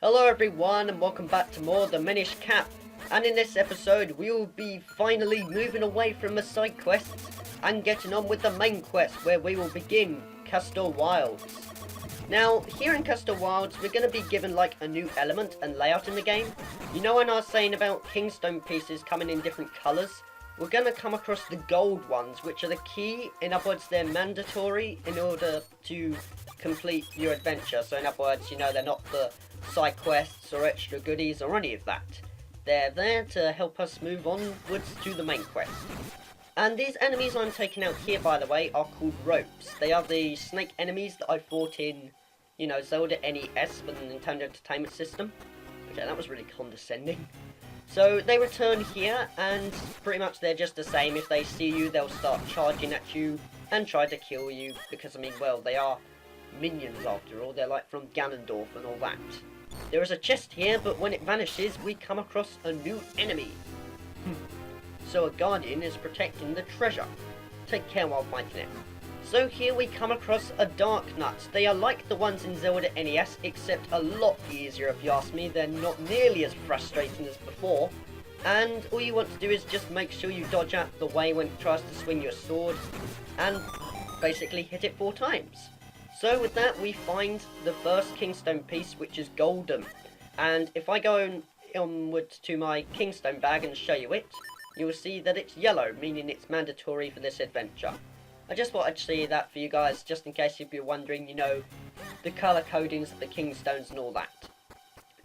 Hello everyone and welcome back to more The Minish Cap, and in this episode we will be finally moving away from the side quests and getting on with the main quest where we will begin Castor Wilds. Now here in Castor Wilds we're going to be given like a new element and layout in the game. You know when I was saying about Kingstone pieces coming in different colours? We're going to come across the gold ones, which are the key. In other words, they're mandatory in order to complete your adventure. So in other words, you know, they're not the side quests or extra goodies or any of that. They're there to help us move onwards to the main quest. And these enemies I'm taking out here, by the way, are called ropes. They are the snake enemies that I fought in, you know, Zelda NES for the Nintendo Entertainment System. Okay, that was really condescending. So they return here, and pretty much they're just the same. If they see you, they'll start charging at you and try to kill you, because I mean, well, they are minions after all. They're like from Ganondorf and all that. There is a chest here, but when it vanishes, we come across a new enemy. So a guardian is protecting the treasure. Take care while fighting it. So here we come across a dark nut. They are like the ones in Zelda NES, except a lot easier if you ask me. They're not nearly as frustrating as before. And all you want to do is just make sure you dodge out the way when it tries to swing your sword. And basically hit it 4 times. So with that we find the first Kingstone piece, which is golden. And if I go onwards to my Kingstone bag and show you it, you will see that it's yellow, meaning it's mandatory for this adventure. I just thought I'd see that for you guys, just in case if you're wondering, you know, the colour codings of the Kingstones and all that.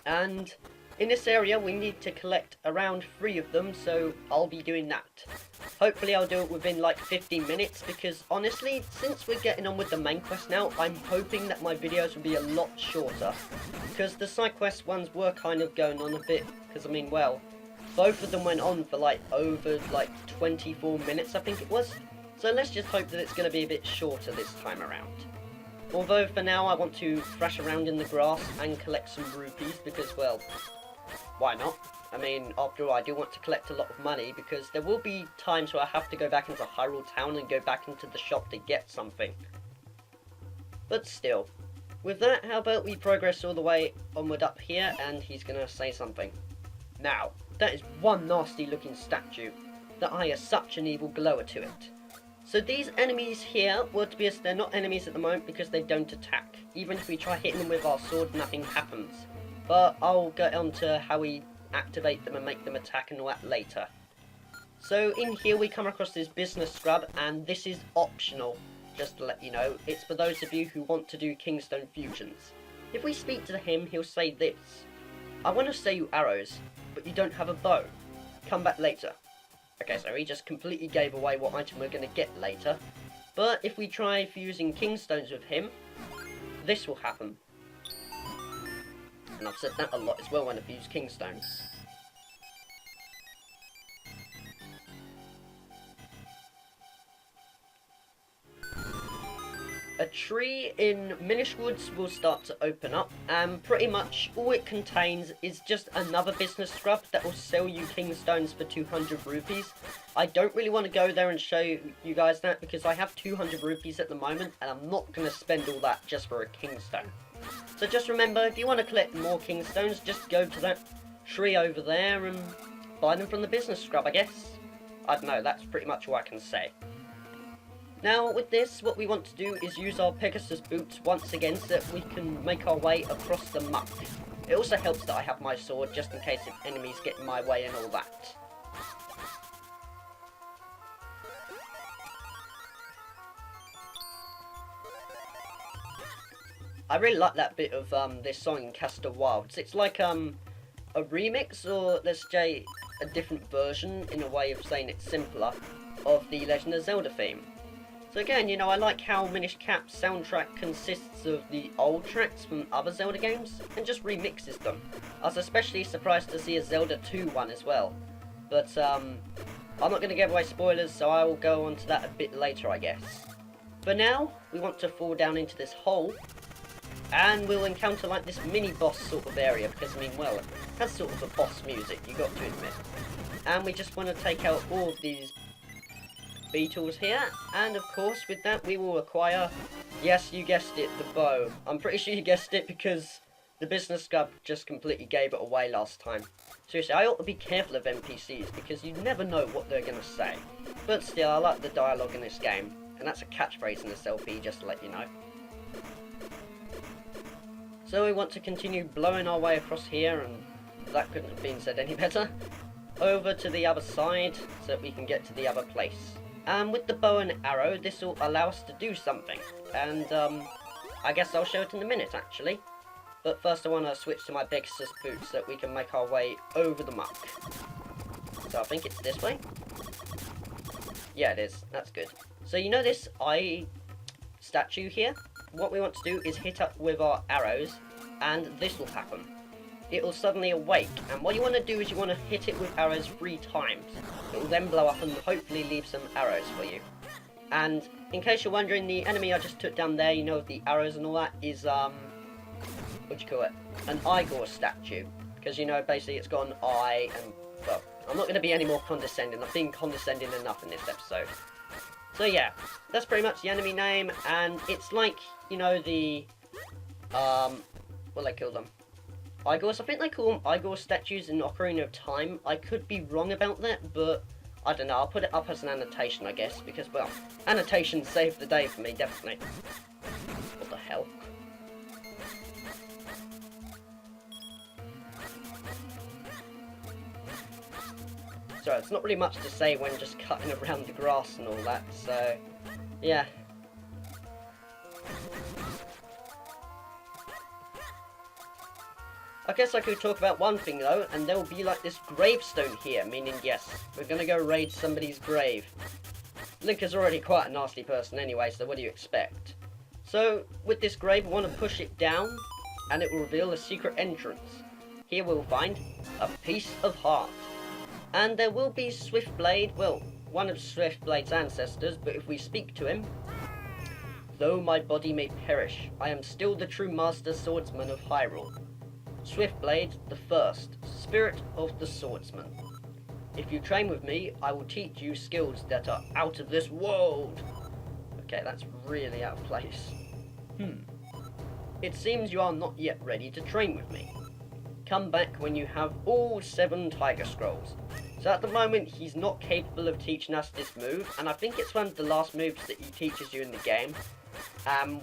And in this area we need to collect around 3 of them, so I'll be doing that. Hopefully I'll do it within like 15 minutes, because honestly, since we're getting on with the main quest now, I'm hoping that my videos will be a lot shorter. Because the side quest ones were kind of going on a bit, because I mean, well, both of them went on for like over like 24 minutes I think it was. So let's just hope that it's going to be a bit shorter this time around. Although for now I want to thrash around in the grass and collect some rupees, because well, why not? I mean, after all, I do want to collect a lot of money, because there will be times where I have to go back into Hyrule Town and go back into the shop to get something. But still, with that, how about we progress all the way onward up here, and he's going to say something. Now, that is one nasty looking statue. That eye has such an evil glow to it. So these enemies here, well, to be honest, they're not enemies at the moment because they don't attack. Even if we try hitting them with our sword, nothing happens. But I'll get on to how we activate them and make them attack and all that later. So in here we come across this business scrub, and this is optional, just to let you know. It's for those of you who want to do Kingstone fusions. If we speak to him, he'll say this. I want to sell you arrows, but you don't have a bow. Come back later. Okay, so he just completely gave away what item we're going to get later. But if we try fusing Kingstones with him, this will happen. And I've said that a lot as well when I've used Kingstones. A tree in Minish Woods will start to open up, and pretty much all it contains is just another business scrub that will sell you Kingstones for 200 rupees. I don't really want to go there and show you guys that, because I have 200 rupees at the moment, and I'm not going to spend all that just for a Kingstone. So just remember, if you want to collect more Kingstones, just go to that tree over there and buy them from the business scrub, I guess. I don't know, that's pretty much all I can say. Now with this, what we want to do is use our Pegasus boots once again so that we can make our way across the muck. It also helps that I have my sword just in case if enemies get in my way and all that. I really like that bit of this song in Castor Wilds. It's like a remix, or let's say a different version in a way of saying it simpler, of the Legend of Zelda theme. So again, you know, I like how Minish Cap's soundtrack consists of the old tracks from other Zelda games and just remixes them. I was especially surprised to see a Zelda 2 one as well. But I'm not going to give away spoilers, so I will go on to that a bit later, I guess. For now, we want to fall down into this hole, and we'll encounter like this mini boss sort of area, because I mean, well, it has sort of a boss music, you got to admit. And we just want to take out all of these beetles here, and of course with that we will acquire, yes, you guessed it, the bow. I'm pretty sure you guessed it, because The business club just completely gave it away last time. Seriously, I ought to be careful of NPCs because you never know what they're going to say. But still, I like the dialogue in this game, and that's a catchphrase in this LP, just to let you know. So we want to continue blowing our way across here, and that couldn't have been said any better. Over to the other side, so that we can get to the other place. And with the bow and arrow, this will allow us to do something. And, I guess I'll show it in a minute, actually. But first I want to switch to my Pegasus boots so that we can make our way over the muck. So I think it's this way. Yeah, it is. That's good. So you know this eye statue here? What we want to do is hit up with our arrows, and this will happen. It will suddenly awake, and what you want to do is you want to hit it with arrows 3 times. It will then blow up and hopefully leave some arrows for you. And in case you're wondering, the enemy I just took down there, you know, with the arrows and all that, is what do you call it? An Igor statue. Because, you know, basically it's got an eye, and, well, I'm not going to be any more condescending. I've been condescending enough in this episode. So yeah, that's pretty much the enemy name, and it's like, you know, the, what do they call them? Igors? I think they call them Igor statues in Ocarina of Time. I could be wrong about that, but I don't know. I'll put it up as an annotation, I guess, because, well, annotations saved the day for me, definitely. What the hell? So it's not really much to say when just cutting around the grass and all that, so, yeah. I guess I could talk about one thing though, and there will be like this gravestone here, meaning yes, we're gonna go raid somebody's grave. Link is already quite a nasty person anyway, so what do you expect? So, with this grave, we want to push it down, and it will reveal a secret entrance. Here we'll find a piece of heart. And there will be Swiftblade, well, one of Swiftblade's ancestors, but if we speak to him, though my body may perish, I am still the true master swordsman of Hyrule. Swiftblade the First, spirit of the swordsman. If you train with me, I will teach you skills that are out of this world. Okay, that's really out of place. It seems you are not yet ready to train with me. Come back when you have all 7 Tiger Scrolls. So at the moment, he's not capable of teaching us this move, and I think it's one of the last moves that he teaches you in the game.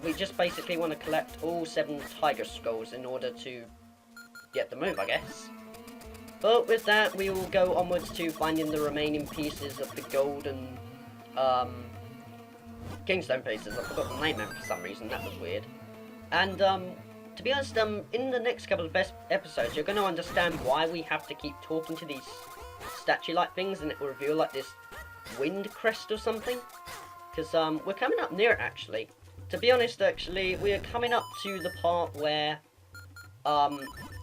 We just basically want to collect all 7 Tiger Scrolls in order to get the move, I guess. But with that, we will go onwards to finding the remaining pieces of the golden, Kingstone pieces. I forgot the name of them for some reason, that was weird. And, to be honest, in the next couple of episodes, you're going to understand why we have to keep talking to these statue-like things, and it will reveal, like, this wind crest or something. Because, we're coming up near it, actually. To be honest, actually, we are coming up to the part where,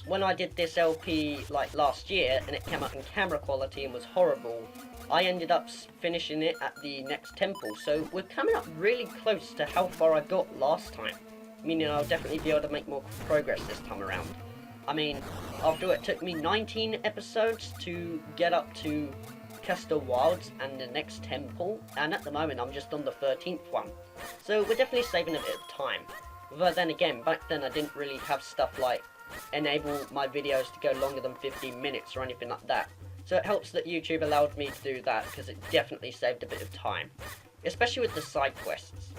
when I did this LP, like, last year, and it came out in camera quality and was horrible, I ended up finishing it at the next temple. So, we're coming up really close to how far I got last time. Meaning I'll definitely be able to make more progress this time around. I mean, after all, it took me 19 episodes to get up to Castle Wilds and the next temple, and at the moment I'm just on the 13th one. So we're definitely saving a bit of time. But then again, back then I didn't really have stuff like enable my videos to go longer than 15 minutes or anything like that. So it helps that YouTube allowed me to do that, because it definitely saved a bit of time. Especially with the side quests.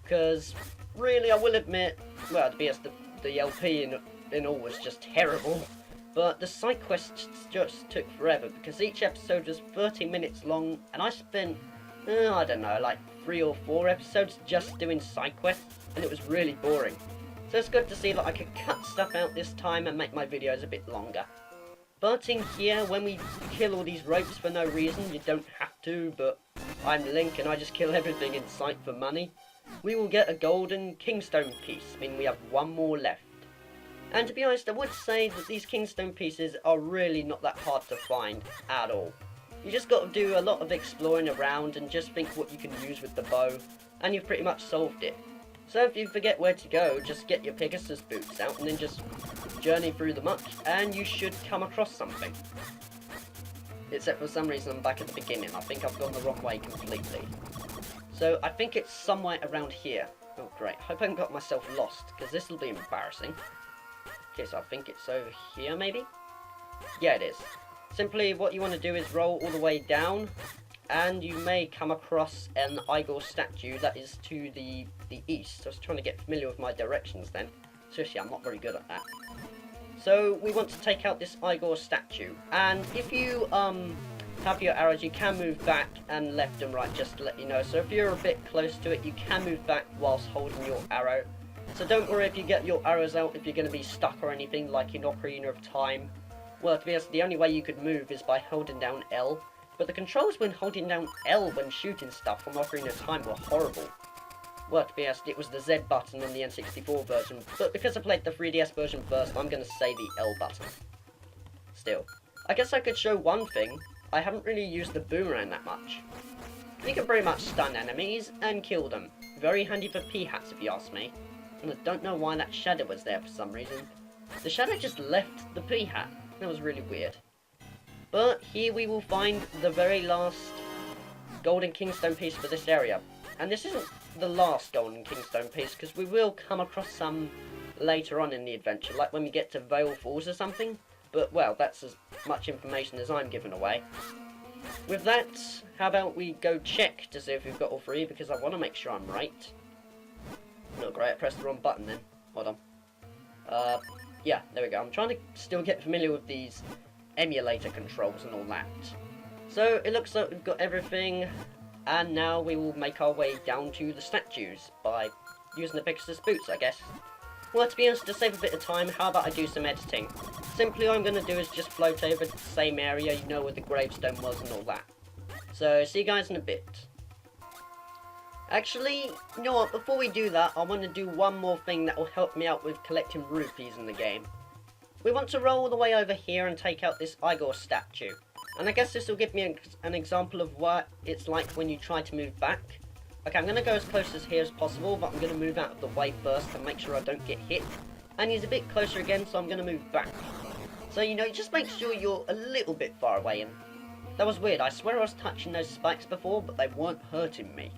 Because really, I will admit, well, to be honest, the LP in all was just terrible. But the side quests just took forever, because each episode was 30 minutes long, and I spent, I don't know, like 3 or 4 episodes just doing side quests, and it was really boring. So it's good to see that I could cut stuff out this time and make my videos a bit longer. But in here, when we kill all these ropes for no reason, you don't have to, but I'm Link and I just kill everything in sight for money, we will get a golden Kingstone piece, meaning we have 1 more left. And to be honest, I would say that these Kingstone pieces are really not that hard to find at all. You just got to do a lot of exploring around and just think what you can use with the bow, and you've pretty much solved it. So if you forget where to go, just get your Pegasus boots out and then just journey through the muck, and you should come across something. Except for some reason I'm back at the beginning. I think I've gone the wrong way completely. So I think it's somewhere around here. Oh great, hope I haven't got myself lost, because this will be embarrassing. case, I think it's over here, maybe? Yeah, it is. Simply, what you want to do is roll all the way down, and you may come across an Igor statue that is to the east. I was trying to get familiar with my directions then. Seriously, I'm not very good at that. So, we want to take out this Igor statue, and if you, have your arrows, you can move back and left and right, just to let you know. So if you're a bit close to it, you can move back whilst holding your arrow. So don't worry if you get your arrows out, if you're going to be stuck or anything, like in Ocarina of Time. Well, to be honest, the only way you could move is by holding down L. But the controls when holding down L when shooting stuff from Ocarina of Time were horrible. Well, to be honest, it was the Z button on the N64 version. But because I played the 3DS version first, I'm going to say the L button. Still. I guess I could show one thing. I haven't really used the boomerang that much. You can pretty much stun enemies and kill them. Very handy for P-hats if you ask me. And I don't know why that shadow was there for some reason. The shadow just left the P-hat. That was really weird. But here we will find the very last golden kingstone piece for this area. And this isn't the last golden kingstone piece, because we will come across some later on in the adventure, like when we get to Vale Falls or something. But, well, that's as much information as I'm giving away. With that, how about we go check to see if we've got all three, because I want to make sure I'm right. Not great, I pressed the wrong button then. Hold on. Yeah, there we go. I'm trying to still get familiar with these emulator controls and all that. So, it looks like we've got everything, and now we will make our way down to the statues by using the Pegasus boots, I guess. Well, to be honest, to save a bit of time, how about I do some editing? Simply all I'm going to do is just float over to the same area, you know, where the gravestone was and all that. So, see you guys in a bit. Actually, you know what, before we do that, I want to do one more thing that will help me out with collecting rupees in the game. We want to roll all the way over here and take out this Igor statue. And I guess this will give me an example of what it's like when you try to move back. Okay, I'm going to go as close as here as possible, but I'm going to move out of the way first to make sure I don't get hit. And he's a bit closer again, so I'm going to move back. So, you know, just make sure you're a little bit far away. And that was weird. I swear I was touching those spikes before, but they weren't hurting me.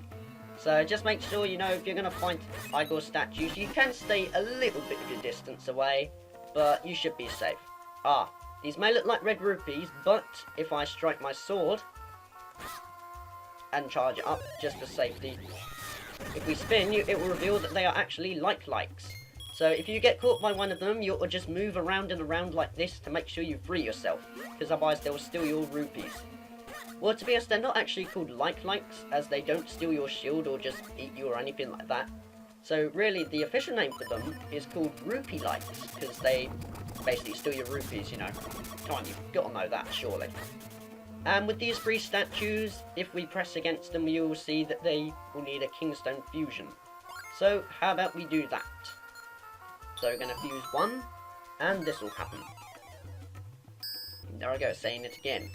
So just make sure, you know, if you're going to find Igor statues, you can stay a little bit of your distance away, but you should be safe. Ah, these may look like red rupees, but if I strike my sword and charge it up just for safety, if we spin, it will reveal that they are actually likes. So if you get caught by one of them, you'll just move around and around like this to make sure you free yourself, because otherwise they will steal your rupees. Well, to be honest, they're not actually called likes, as they don't steal your shield or just eat you or anything like that. So really, the official name for them is called rupee likes, because they basically steal your rupees, you know. Come on, you've got to know that, surely. And with these three statues, if we press against them, you will see that they will need a Kingstone fusion. So, how about we do that? So we're going to fuse one, and this will happen. There I go, saying it again.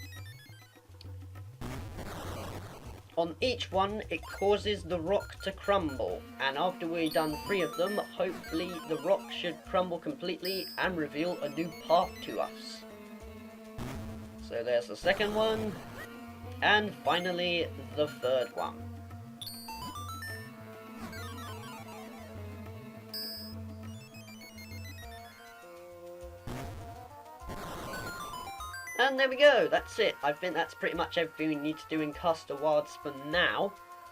On each one, it causes the rock to crumble, and after we've done 3 of them, hopefully the rock should crumble completely and reveal a new path to us. So there's the second one, and finally the third one. And there we go, that's it. I think that's pretty much everything we need to do in Castle Wilds for now.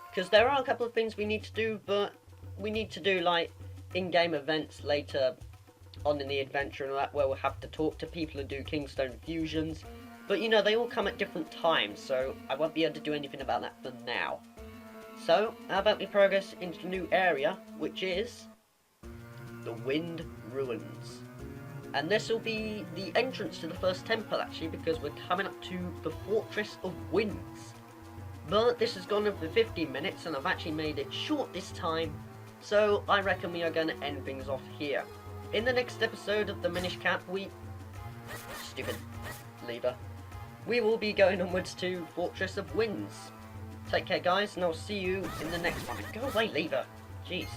Because there are a couple of things we need to do, but we need to do like in-game events later on in the adventure and all that, where we'll have to talk to people and do Kingstone fusions. But you know, they all come at different times, so I won't be able to do anything about that for now. So, how about we progress into the new area, which is the Wind Ruins. And this will be the entrance to the first temple, actually, because we're coming up to the Fortress of Winds. But this has gone on for 15 minutes, and I've actually made it short this time, so I reckon we are going to end things off here. In the next episode of the Minish Cap, stupid lever. We will be going onwards to Fortress of Winds. Take care, guys, and I'll see you in the next one. Go away, lever. Jeez.